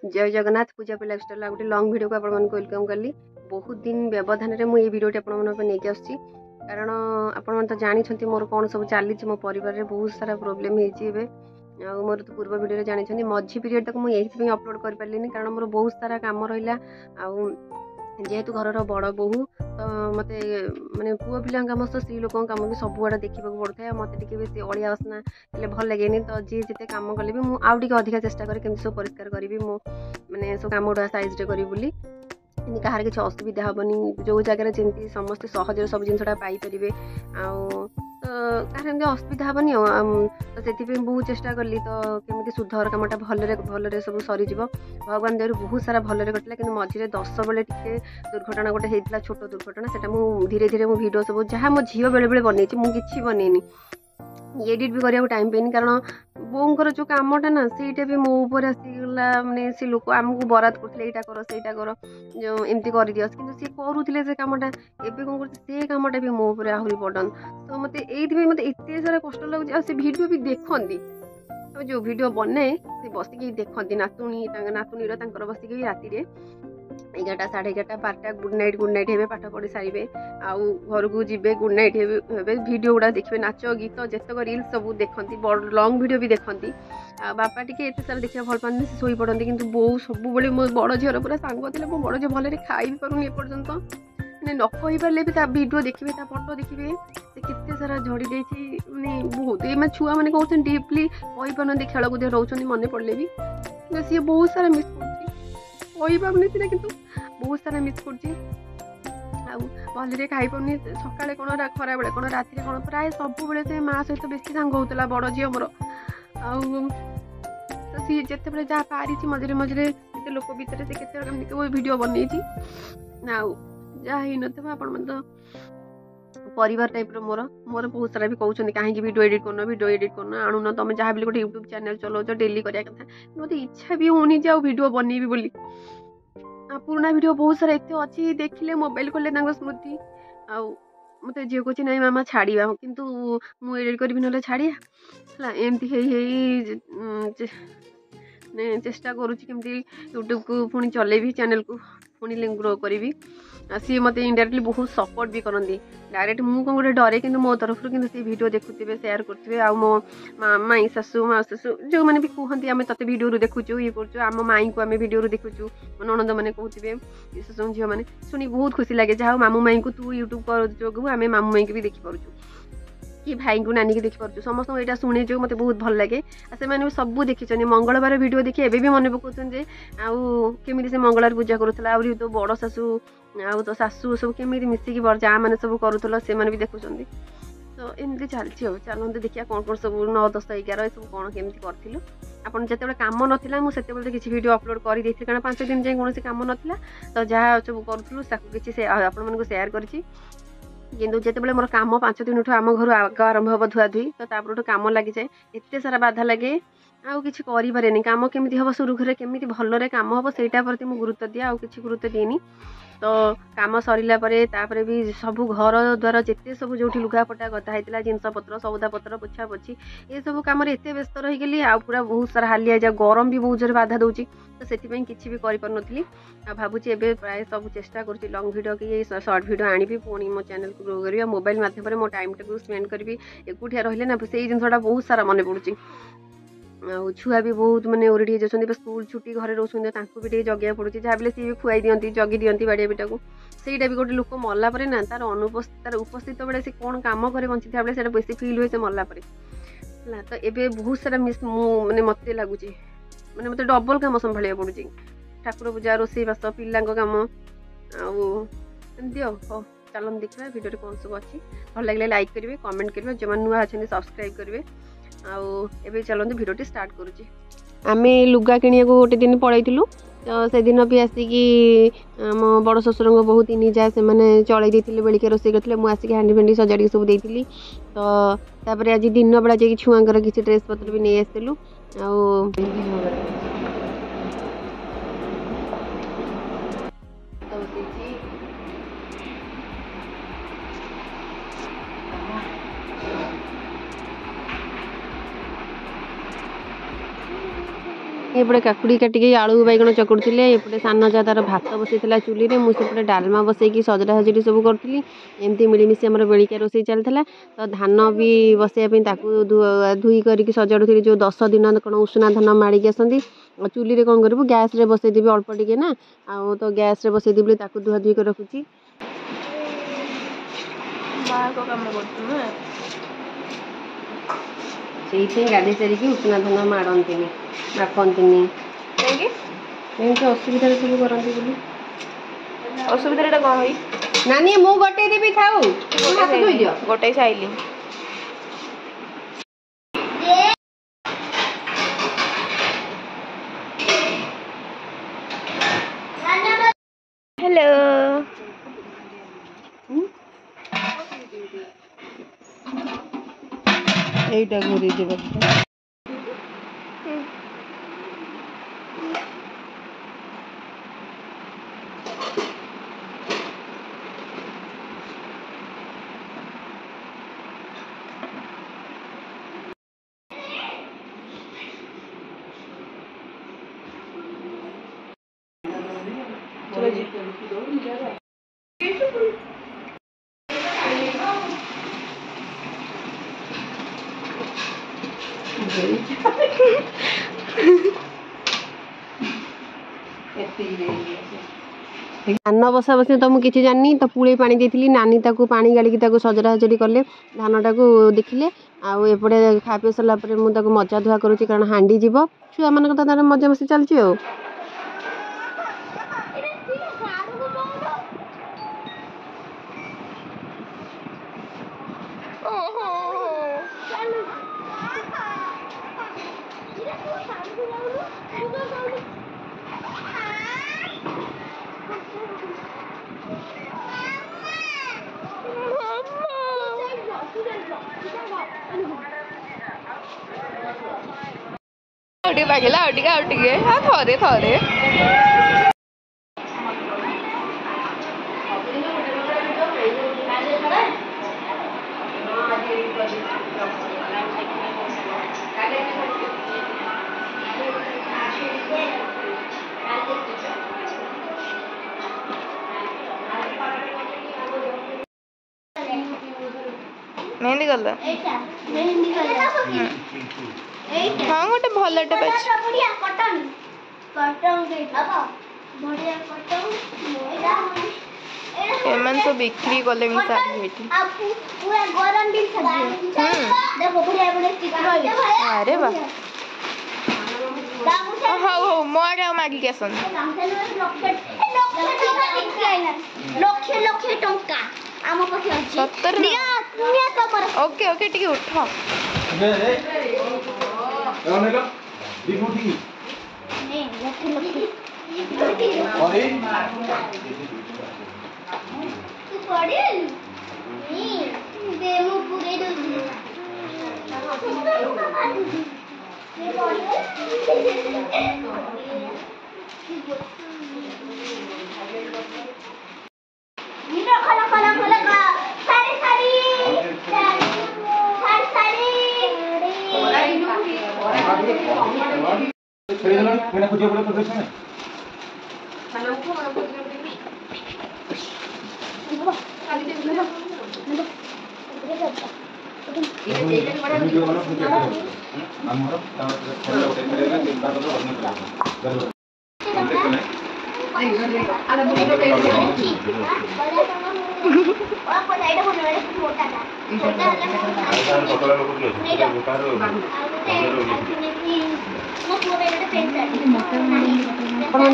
जय जगन्नाथ पूजा पे लाइफस्टाइल गोटे लंग वीडियो को आपण वेलकम कली। बहुत दिन व्यवधान में मुझे भिडियोटी आपके आसुच्छी कारण आपण तो जानते मोर कौन सब चली मो परिवार में बहुत सारा प्रोब्लेम है मोर तो पूर्व भिडियो जानते मझी पीरियड तक मुझे अपलोड कर पारे कारण मोर बहुत सारा काम रहा जेहेतु घर बड़ बोहू तो मत मानने पुओ पिला कम तो स्त्री लोक कम भी सबुआड़े देखा पड़ता है मत बेस अलिया असना भल लगे तो जी जिते कम कले भी मुझे अधिका चेष्टा करें केमती सब परिष्कार करी मो मैंने सब कम गुड़ा सैज्रे करी बोली कहार किसी असुविधा हेनी जो जगह जमी समस्ते सहज सब जिनसा पाइपर कहार असुविधा हेनी तो से बहुत चेष्टा कली तो केमी सुधर कमटा भल सब सरीज भगवान दया बहुत सारा भलरे कटिला कि मझे 10 बेले टे दुर्घटना गोटे होता छोट दुर्घटना से धीरे धीरे मो भिडियो सब जहाँ मो झील बेले बेले बनई मुझे बनईनी एडिट भी करने टाइम पेनी कारण बोर जो कमटा ना से भी मो ऊपर आसीगला मानने से लोक आमको बराद करते यहाँ कर सहीटा कर जो एमती कर दिस कि सी करुले से कमटा एवं कौन कर से कमटा भी मो ऊपर आहरी बर्डन तो मत मत एत सारा कष्ट लगुच आ भिडियो भी देखती जो भिडियो बनाए से बसिक देखती नातुणी नातुणी बसिक राति 11टा 11:30 12टा गुड नाइट हे पाठ पढ़ी सारे आउ घर को जी गुड नाइट हे भिडियो गुड़ा देखिए नाच गीत जितक रिल्स सब देखती बड़ लंग भिडियो भी देखती बापा टी एत सारा देखा भल पाते से शोई पड़ती कि बो सब मो बड़ झीर पूरा सांग थे मो बड़ झी भले खाई भी पारूनी एपर्यंत मैंने न कही पारे भी भिडियो देखिए फोटो देखिए से केते सारा झड़ी जाइए मैंने बहुत ये छुआ मैंने कहते डीपली कही पारती खेलकूद रोच मन पड़े भी सी बहुत सारा मिस करनी कि बहुत सारा मिस कर खाई पानी सका कौन खरा बेले कौन राति कौन प्राय सब से माँ सहित बेसी सांग होता बड़ झी मोर सी जिते जहाँ पारी मझे मझे लोक भितर से केत भिड बनई जहाँ ही ना आपण तो परिवार टाइप मोर मोर बहुत सारा भी कहते कहीं भिडियो एडिट कर आणुन तुम जहाँ भी गोटे यूट्यूब चैनल चलाओ डेली करा कथा मत इच्छा भी होनी जे भिडियो बनईबी बोली पुराना भिडियो बहुत सारा एत अच्छी देखिले मोबाइल खोले स्मृति मत झील कहे ना मामा छाड़ा कितु मुझे एडिट करी ना छाड़िया एमती चेष्टा करुँगी यूट्यूब को पुणी चलेबी चैनल को पुणी ग्रो करी सी मत इनडायरेक्टली बहुत सपोर्ट भी करती डायरेक्ट मुझे कौन गोटे डरे कि मो तरफ कि भिडियो देखुए सेयार करेंगे आ मो माई शाशु माँ शाशु जो मैंने भी कहते आम ते भिडियो देखुचु ये कर आम माई को आम भिडियो देखुचु ननद मैंने कहते शाशु झील मैंने शुणी बहुत खुशी लगे जहाँ मामू माई को तू यूट्यूब कर जो आम मामू माई को भी देखिपुर कि भाई को नानी की देखिपुर समस्त यहाँ शुणे जो मत बहुत भल लगे से सब देखी मंगलवार भिडियो देखी एवं भी मन पकाउछन केमी से मंगलवार पूजा करूला आ तो बड़ शाशु आ तो शाशु सब केमी मिसिकी जा मैंने सब करूल से भी देखुं तो एमती चलती चलते देखिए कौन कौन सब 9 10 11 सब कौन केमती करूँ आपन जिते कम नाला मुझे किसी वीडियो अपलोड कर दी कारण 5 दिन जाए कौन कम नाला तो जहाँ सब करूँ किसी आपण सेयार करी किंतु जिते मोर कम 5 दिन आम घर आग आरंभ हम धुआ धुई तो तापर कम लगी जाए एत सारा बाधा लगे आउ कि करें कम केमी हम सुरुखुरे केमी भलरे कम हम सहीटा प्रति मुझे गुरुत्व दिए आउ कि गुरुत्व दिएनी तो कम सरला भी सब घर द्वार जिते सब जो लुगापटा गदा होता जिनपतर सौदा पत्र पोछा पोछी ये सब कम एत व्यस्त रहीगली आ पूरा बहुत सारा हालिया जा गरम भी बहुत जोर बाधा दूची तो से किसी भी करें भावुची एवं प्राय सब चेष्टा करुँच लंग भिडियो कि सर्ट भिडियो आनी पुणी मो चैनल को ग्रो करी मोबाइल मध्यम मो टाइम टाक स्पेंड करी एकुटिया रही ना से जिनसा बहुत सारा मन पड़ुची छुआ भी बहुत मैंने ओरडी जाते स्कूल छुट्टी घरे रोचे भी जगह पड़ुची जहाँ भी सी भी खुआई दिखती जगी दिखती बाड़िया बिटा को सहीटा भी गोटे लोक मरला ना तार तार उपस्थित बेले से कौन कम करे बंची था बेले बेसी फिल हुए से मरला तो ये बहुत सारा मिस मैंने मत लगुच मैंने मत डबल कम संभाल पड़ुची ठाकुर पूजा रोसई बास पिला कम आमती हो चलन देखा भिडियो कौन सब अच्छी भल लगे लाइक करेंगे कमेंट करेंगे जो नुआ अच्छा सब्सक्राइब करेंगे आउ चलते भिडियो स्टार्ट करुँचे आम लुगा किणा गोटे दिन पलैलु तो से दिन भी आसिकी मो बड़ शशुर बहुत इन जा से चल बेलिके रोसे करते मुझे आसिक हांडी फेंडी सजाड़ी सब देती तो आज दिन बेला जा छुआर किसी ड्रेस पत्र भी नहीं आसलु एपटे काकुड़ी काटिकी आलू बैगण चकुड़े एपटे सान जा तार भात बसई चुली मुझे डालमा बसैकी सजड़ा सजड़ी सब करी एमती मिलमिशी आम बेलिका रोसे चलता तो धान भी बसैया धुई करके सजाड़ुली जो 10 दिन कौन उषुना धान माड़िक आसती चुली कौन करूँ गैस बसईदेवी अल्प टे ना आ तो गैस बसईदेवी धुआ धुई कर रखुची से गाधे सारिकी उषुना धान माड़ती मापती असुविधा सब करती असुविधा कौन नानी मु गोटे देवी थाऊ हाथ धोई दियो गोटे साइली हेलो এইটা ঘুরে দেব चलो जी धान बसा बस तो मुझे किसी जानी तो पुड़े पानी देती नानी ताकू पानी गाड़ी सजड़ा सजड़ी कले धान टाक देखिले आपटे खा पी सारापर मुझे मजा धुआ करुँच कारण हांडी जीव छुआ मान तार मजा मस्ती चलती आ पागिला थरे थरे मेहंदी गला हाँ गोटे भलटे एमन तो बिक्री कले अरे बा हाँ हो मो आगे मागिक आसन ओके ओके टिके उठ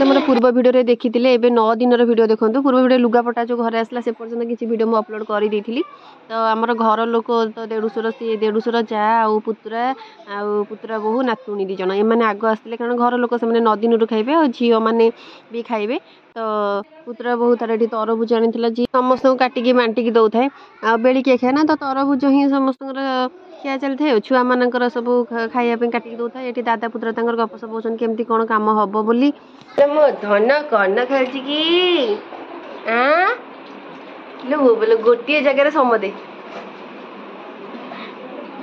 मोर पूर्व भिडियो देखी थे 9 दिन भिडियो देखो पूर्व भिडियो लुगापटा जो घर आसला से पर्यटन किसी भिडियो मुझे अपलोड कर दी तो आमर घर लोक तो देढ़शुर सी देढ़शुर जा आ पुतुरा बहु नातुणी 2 जन एम आग आसते कारण घर लोक से 9 दिन खाइबे और झील मैंने भी खाइबे तो पुतुरा बहु तार ये तरबुज आनी जी समस्त काटिकी बांटिकी दौए आ बेलिकिया खाए ना तो तरबुज ही समस्त खिया चली था छुआ मानकर सब खाइबा काटिकी दौए ये दादा पुतुरा गपसप होती केमती कौन कम हम बोली मो धन कन खेल कि बोले गोटे जगार समदे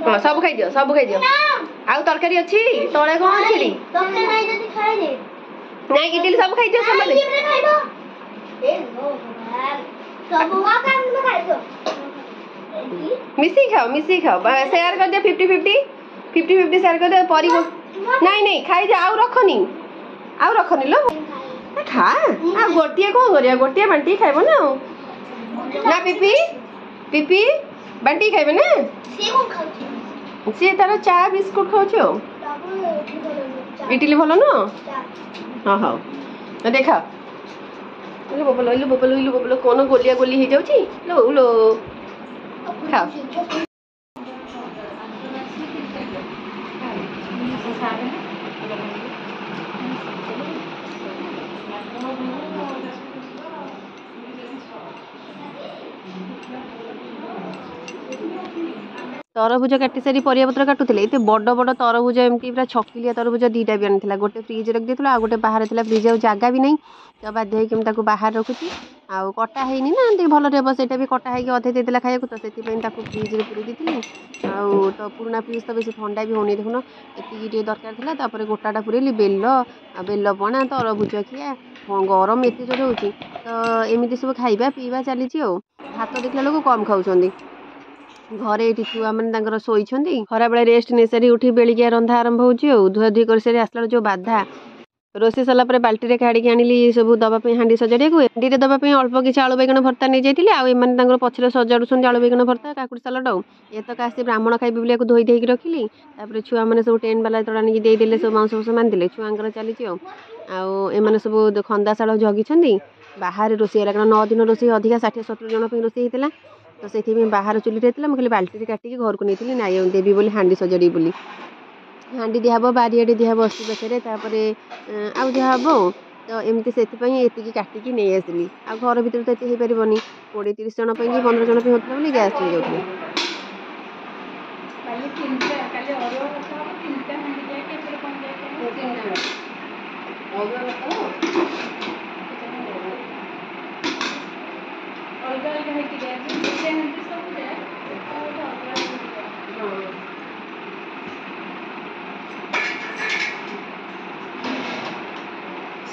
हाँ सब खाई दियो आउ तरकारी अच्छी तले कौन अच्छी नहीं इडली सब खाई दियो मिसी खाओ शेयर कर दियो 50-50 शेयर कर दियो परी नहीं खाई दियो आउ रखनी लो खा आ गोटिए कौन करिया गोटिए बांटी खाइबो ना ना पिपी बांटी खाइबे ना सी तार चा बिस्कुट खाऊ इडली भल न हाँ हाँ देखा इलु बोपलो कौन गोलिया गोली हो जाउची लो खाओ तरभुज काटी सारी परियापत्र काटुले ये बड़ बड़ तरभुज एमती पूरा छकिलिया तरभुज दीटा भी आनी गोटे फ्रिज रख देता आ गोटे बाहर था फ्रिज आ जगह भी नहीं तो बाध्य होकर बाहर रखुची आउ कटा है ना भल रहा से भी कटा है अधे देदेला खाया तो से फ्रिज में पूरी दी आउ तो पुराना फ्रिज तो बेसी ठंडा भी होनी देखुन ये दरकार था गोटाटा पूरेली बेल पणा तरभुज खिया गरम एत जोर हो तो एमती सब खाଇବା पीवा चली भात देखला लोग कम खाऊँ घरे ये छुआ मैंने शोई खरा बेले रेस्ट नहीं सारी उठी बेलिया रंधा आरंभ हो धुआ धुई कर सारी आसला जो बाधा रोषे सरला बाल्टी काढ़ी आनी सब दवाई हाँ सजाड़िया हांडी दवाई अल्प किसी आलू बैगण भर्ता नहीं जाते आने पछरे सजाड़ुं आलू बैगण भर्ता काकुड़ी सालाड ये तो आसी ब्राह्मण खाइबे बोली धोई देकी रखिली छुआ मैंने सब टेंट बाला तड़ानी देदेले सब माउस फूस बांधिले छुआर चली आने सब खंदाशाल जगी बाहर रोषे कारण 9 दिन रोषे अधिका 60-70 जन रोषे होता तो से बाहर चुली रहता मुझे बाल्टी काटिकी घर को नहीं नाई देवी बोली हाँ सजाड़ी बोली हाँ दिहब बारियाटे दिहब अस्थि पछरे आउ दिहब तो एमती से ये काटिकी नहीं आसली आ घर भर तो ये हो पारनि 20-30 जन 15 जन होता बोली गैस ले जाऊँ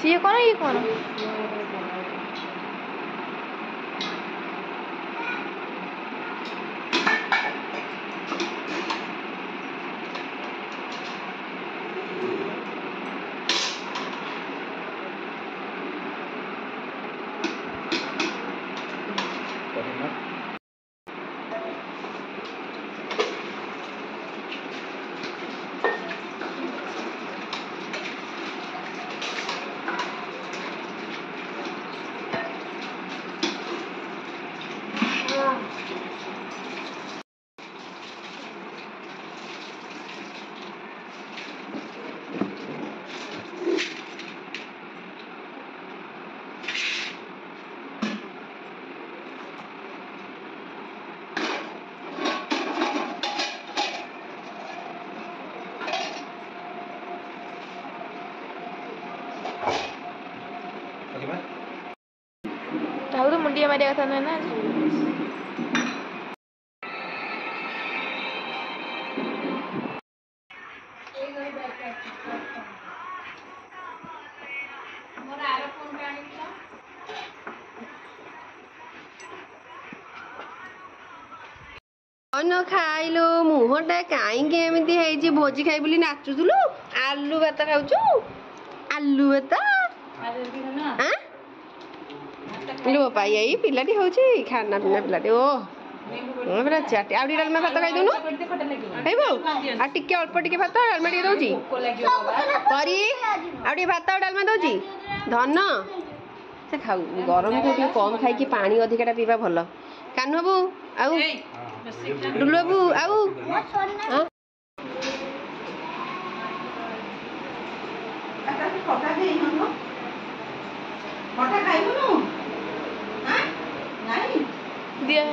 ये कौन ये कौन राहुल तो मुंडिया मारिया कथा ना अन खाइलो मुहटा कहीं भोजी खाई बोली नाचुलु आलू भात खाऊ आलू भात लो पाई आई पिलाटी हूँ खाना पीना पिलाटी ओ पूरा चाटे आउटी डालमा भात खाई दूनु खाइबो आ टिके अल्प टिके भात डालमा टिके दउची परी आउटी भात डालमा दउची धन से खाऊ गरम को टिके कम खाई पानी अधिकाटा पीवा भल कान्हू बाबू आउ डुलु बाबू आउ दिया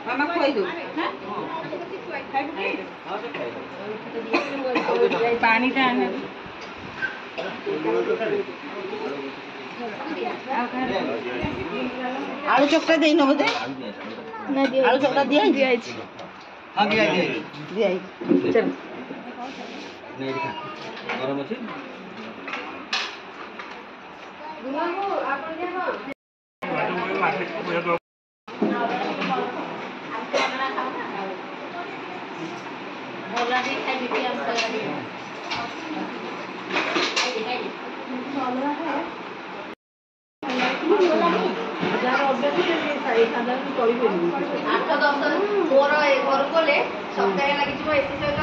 मामा खुआई दो ପାଣିଟା ଆଣେ ଆଳୁ ଚକଟା ଦେଇନ ବୋଧେ ଆଳୁ ଚକଟା ଦିଆହେଇଛି ଦିଆହେଇଛି ଗରମ ଅଛି ମୋର ଘରକୁ ଗଲେ ସପ୍ତାহে ଲାଗିଯିବ ଏସି ସହିତ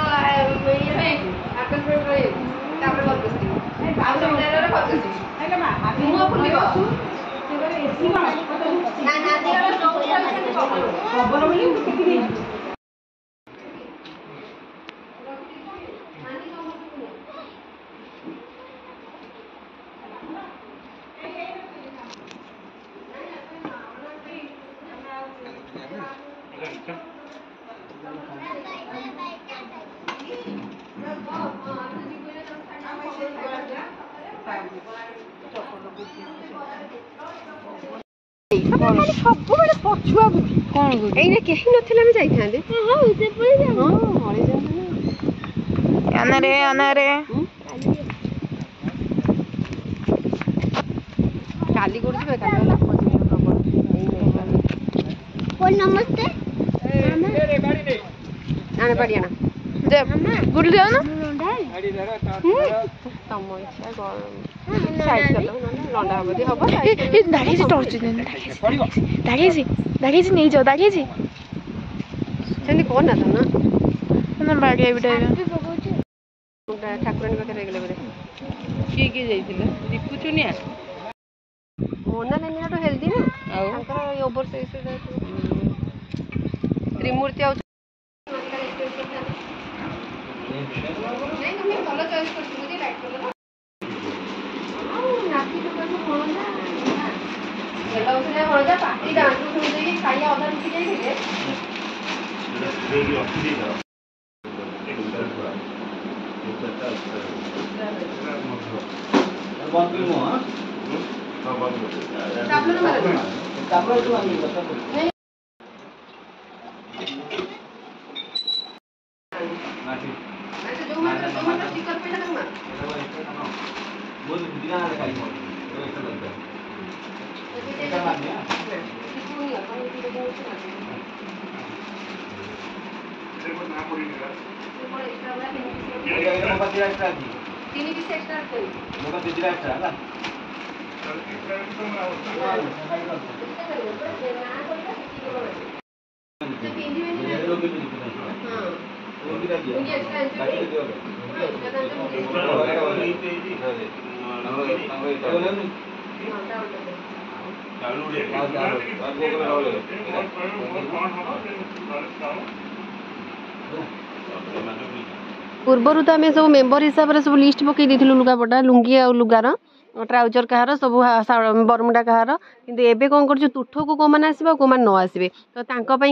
ତାପରେ ଘରକୁ ଆସିବି ଆଉ ସପ୍ତାହରେ ଘରକୁ ଆସିବି ମୁହଁ ଫୁଲିବ ସବୁବେଳେ ପଛୁଆ ବୁଦ୍ଧି କଣ କହୁଛୁ ଏଇନେ କେହି ନଥିଲେ ଆମେ ଯାଇଥାନ୍ତେ ଆନାରେ କାଲି କରୁଛୁ ନମସ୍ତେ ଆଣେ ପାଡ଼ି ଆଣ ବୁଲି ଯାଉନ ତମ ଇଚ୍ଛା ସାଇଜ୍ କରିଦେବ ନହେଲେ ଲଣ୍ଡା ହବ ଯଦି ହବ ଦାଗିଛି ଟର୍ଚ ଦାଗିଛି ନେଇଯାଅ ଦାଗିଛି ସେମିତି କହନା ତ ନା ବାଡ଼ିଆ ବିଟା ଠାକୁରାଣୀ ପାଖରେ ହେଇଗଲେ ବୋଧେ କିଏ ଯାଇଥିଲେ ଦୀପୁ ଚୁନିଆ ମୋନା ନାନୀଠୁ ହେଲ୍ଦି ନା ଆଉ ତାଙ୍କର ଓଭର ସାଇଜ୍ ତ୍ରିମୂର୍ତ୍ତି ଆଉ ଭଲ ଚଏସ୍ କରିଛି ବୁଝି ଲାଇଟ୍ କଲର ଆଉ ନାତି ଟୋକାକୁ ହଳଦା ପାଟି ଦାଣ୍ଡୁ ଶୁଣି ଦେଇକି ଖାଇବା ଅଧା ରୁଟି ଯାଇଥିଲେ तीन पीस एक्स्ट्रा पूर्वर तो आम सब मेम्बर हिसाब से सब लिस्ट पकई देलु लुगापटा लुंगी आ लुगार ट्राउजर कहार सब बरमुडा कहार किंतु एबे कौन कर तुठ को कौन मैंने आसो कौन न आसबे तो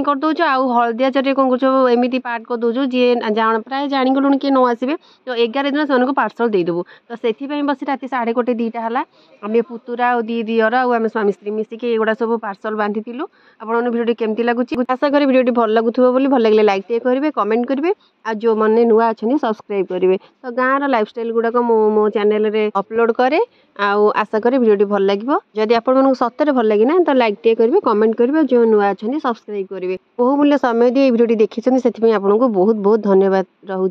कर दौच आउ हलदिया चटे कौन कर एमती पार्ट कर दौचु जी प्राय जागलुण किए न आसबे तो 11 दिन से पार्सल देदेबू तो से बस राति 1:30 2टा है आम पुतुरा आ दी दियर आम स्वामी स्त्री मिसिक एगुड़ा सब पार्सल बांधिलु आपन भिडियो केमती लगुच आशा करी भिडियो भल लगुव भल लगे लाइक टे करेंगे कमेंट करेंगे आ जो मैंने नुआ अच्छा सब्सक्राइब करेंगे तो गाँव लाइफस्टाइल गुड़ाक मो चैनल रे अपलोड करे आउ आशा करी भिडियो भल लगे जदि आपको सତରେ भल लगे ना तो लाइक टे करेंगे कमेंट करेंगे जो नुआ अच्छा सब्सक्राइब करेंगे बहुमूल्य समय दी भिडियो देखी से आपको बहुत बहुत धन्यवाद रहूँ।